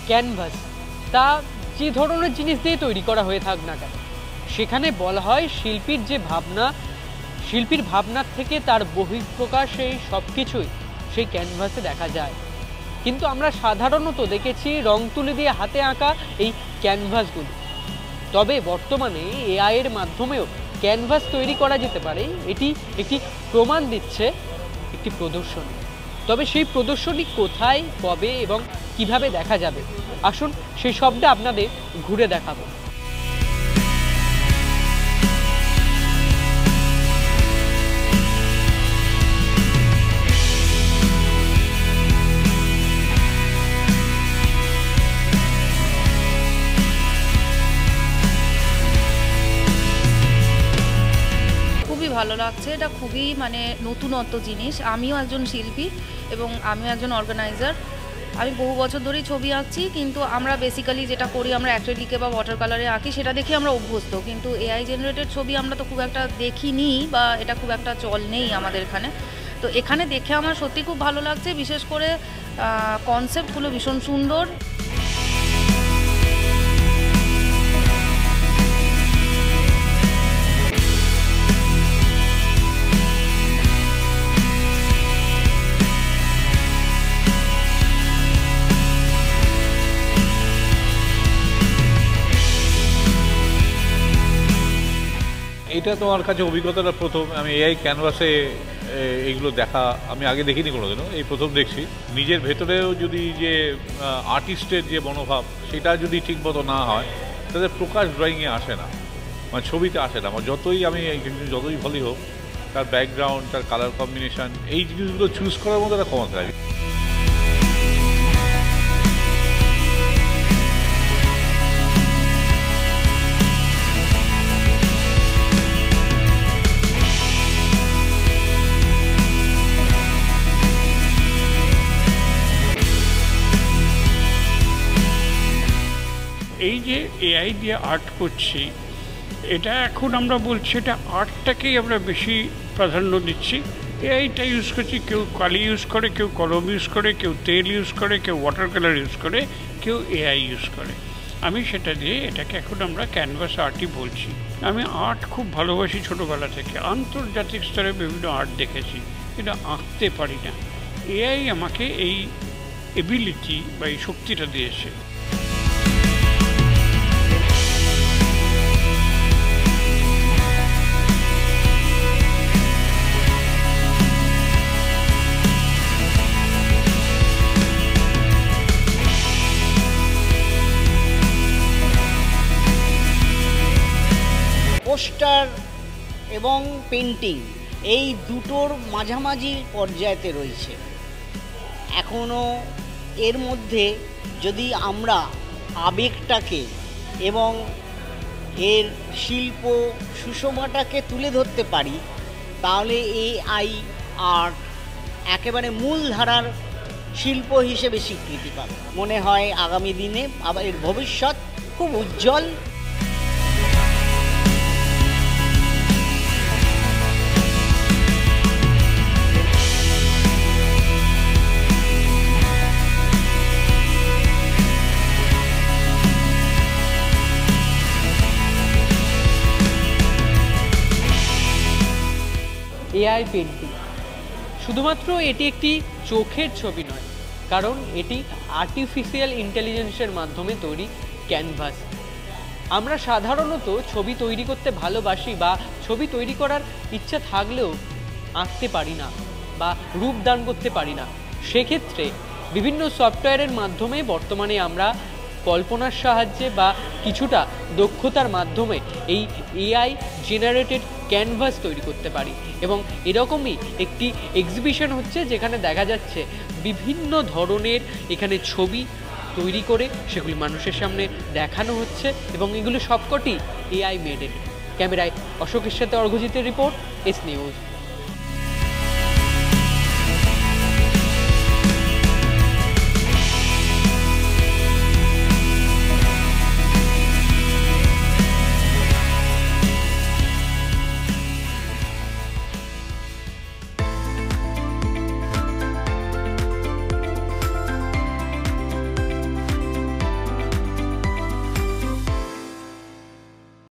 Canvas, তা যে ধরনের জিনিস দিয়ে তৈরি করা হয়ে থাক না কেন, সেখানে বলা হয় শিল্পীর ভাবনার থেকে তার বহিঃপ্রকাশ, এই সব কিছুই সেই ক্যানভাসে দেখা যায়। কিন্তু আমরা সাধারণত দেখেছি রং তুলি দিয়ে হাতে আঁকা এই ক্যানভাসগুলি। তবে বর্তমানে এআই এর মাধ্যমেও ক্যানভাস তৈরি করা যেতে পারে, এটি একটি প্রমাণ দিচ্ছে একটি প্রদর্শনী। তবে সেই প্রদর্শনী কোথায়, কবে এবং কিভাবে দেখা যাবে, আসুন সেই সবটা আপনাদের ঘুরে দেখাবো। ভালো লাগছে, এটা খুবই নতুনত্ব জিনিস। আমিও একজন শিল্পী এবং আমিও একজন অর্গানাইজার। আমি বহু বছর ধরেই ছবি আঁকছি, কিন্তু আমরা বেসিক্যালি যেটা করি আমরা অ্যাক্রিলিকে বা ওয়াটার কালারে আঁকি, সেটা দেখে আমরা অভ্যস্ত। কিন্তু এআই জেনারেটেড ছবি আমরা তো খুব একটা দেখিনি, বা এটা খুব একটা চল নেই আমাদের এখানে। তো এখানে দেখে আমার সত্যি খুব ভালো লাগছে, বিশেষ করে কনসেপ্টগুলো ভীষণ সুন্দর। এটা তোমার কাছে অভিজ্ঞতাটা প্রথম। আমি এআই ক্যানভাসে এইগুলো দেখা আমি আগে দেখিনি কোনোদিনও, এই প্রথম দেখছি। নিজের ভেতরেও যদি যে আর্টিস্টের যে মনোভাব সেটা যদি ঠিকমতো না হয়, তাদের প্রকাশ ড্রয়িংয়ে আসে না, ছবিতে আসে না। যতই ভালোই হোক, তার ব্যাকগ্রাউন্ড, তার কালার কম্বিনেশান, এই জিনিসগুলো চুজ করার মধ্যে একটা ক্ষমতা থাকে। এই যে এআই দিয়ে আর্ট করছি, এটা এখন আমরা বলছি এটা আর্টটাকেই আমরা বেশি প্রাধান্য দিচ্ছি। এআইটা ইউজ করছি, কেউ কালি ইউজ করে, কেউ কলম ইউজ করে, কেউ তেল ইউজ করে, কেউ ওয়াটার কালার ইউজ করে, কেউ এআই ইউজ করে। আমি সেটা দিয়ে এটাকে এখন আমরা ক্যানভাস আর্টই বলছি। আমি আর্ট খুব ভালোবাসি ছোটোবেলা থেকে, আন্তর্জাতিক স্তরে বিভিন্ন আর্ট দেখেছি, কিন্তু আঁকতে পারি না। এআই আমাকে এই এবিলিটি বা এই শক্তিটা দিয়েছে। পোস্টার এবং পেন্টিং এই দুটোর মাঝামাঝি পর্যায়েতে রয়েছে এখনও। এর মধ্যে যদি আমরা আবেগটাকে এবং এর শিল্প সুষমাটাকে তুলে ধরতে পারি, তাহলে এআই আর্ট একেবারে মূলধারার শিল্প হিসেবে স্বীকৃতি পাবে। মনে হয় আগামী দিনে আবার এর ভবিষ্যৎ খুব উজ্জ্বল। এআই পেন্টিং শুধুমাত্র এটি একটি চোখের ছবি নয়, কারণ এটি আর্টিফিশিয়াল ইন্টেলিজেন্সের মাধ্যমে তৈরি ক্যানভাস। আমরা সাধারণত ছবি তৈরি করতে ভালোবাসি, বা ছবি তৈরি করার ইচ্ছা থাকলেও আঁকতে পারি না বা রূপদান করতে পারি না। সেক্ষেত্রে বিভিন্ন সফটওয়্যারের মাধ্যমে বর্তমানে আমরা কল্পনার সাহায্যে বা কিছুটা দক্ষতার মাধ্যমে এই এআই জেনারেটেড ক্যানভাস তৈরি করতে পারি। এবং এরকমই একটি এক্সিবিশন হচ্ছে, যেখানে দেখা যাচ্ছে বিভিন্ন ধরনের এখানে ছবি তৈরি করে সেগুলি মানুষের সামনে দেখানো হচ্ছে, এবং এগুলো সবকটি এআই মেডেড। ক্যামেরায় অশোকের সাথে অর্ঘজিতের রিপোর্ট, এস নিউজ।